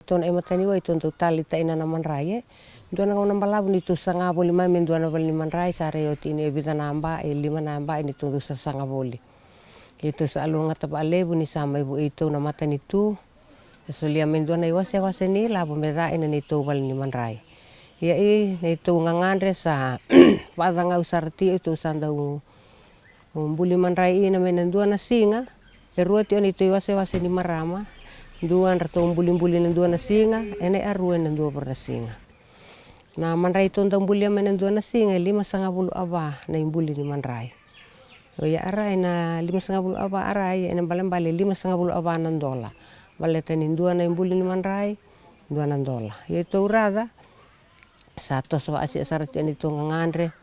Ito na imataniwa ito untuk tali ta ina naman rai. Dua na ngau balabu ni tu sanga boli mai men dua na bali man rai sare oti ini ebita namba lima namba ini tunggu sa sanga boli. Itu sa alunga tapa alebu ni sama ibu itu na mata ni tu. So lia men dua na iwase wase ni labu meda ina ni tu bali ni man rai. Ya i ni tu ngangandre sa pada ngau sarti itu sandau buli man rai ina men dua na singa. Eruati oni tu iwase wase ni marama. Dua rato buli-buli ng dua na singa, ene arue ng dua per na singa. Na manray ito ang buli man ng dua na singa, 5,5 aba na yung buli ni manray. O ya aray na 5,5 aba aray, ene balambali 5,5 aba ng dola. Baletan yung dua na yung buli ni manray, 2 ng dola. Ito urada, sa to so asi asarati ito ngangandre.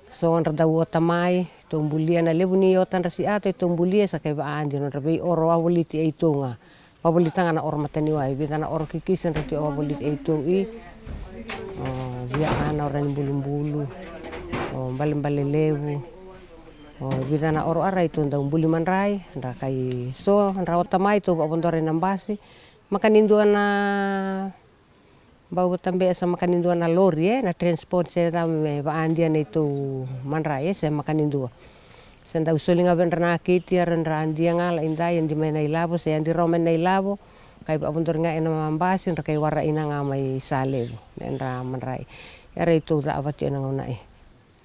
So ang radawo tamay, itong bulia na lebu ni yotan rasi ato, itong bulia sa kaibaan din, rabi oro awuliti ito nga. Pabolita nga na or mataniway, bita na or kikisan rati o pabolit ito biya na orang bulu-bulu, balim-bali lebu, bita na or aray ito daw buli man ray, nda kay so rawat tamay ito papunta rin ng basi, makaninduan na bawa tambe sa makaninduan na lorry na transport sa tami baandian na ito man ray sa makanindua. Senda usuling aben rana kiti ran dia ngala inda yang di may nailabo sa yang di romen nailabo kay papuntor nga ina mambasin ra kay wara ina nga may salib na manray ara ito da abat yun nga una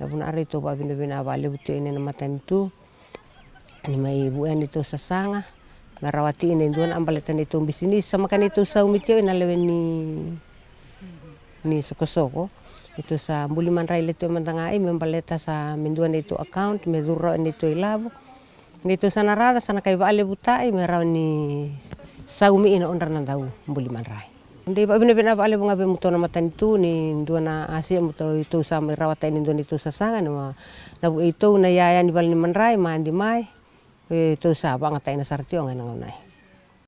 labun ara ito pa binabina bali buto ina na matan ito ani may buan ito sa sanga marawati ina duan ang balitan ito bisnis sa makan ito sa umityo ina lewen ni soko-soko. Ito sa buliman ray ito mandangai membaleta sa minduan ito account meduro nito ilabo nito sa narada sa nakaibaale butai meraw ni sa umiina ondar na daw buliman ray hindi pa binabina baale bunga be muto na matan ito ni dua na asia muto ito sa may rawata ni dua ito sa sanga na nabu ito na yaya ni bal ni manray mandi mai ito sa banga tay na sartio nga nangunay.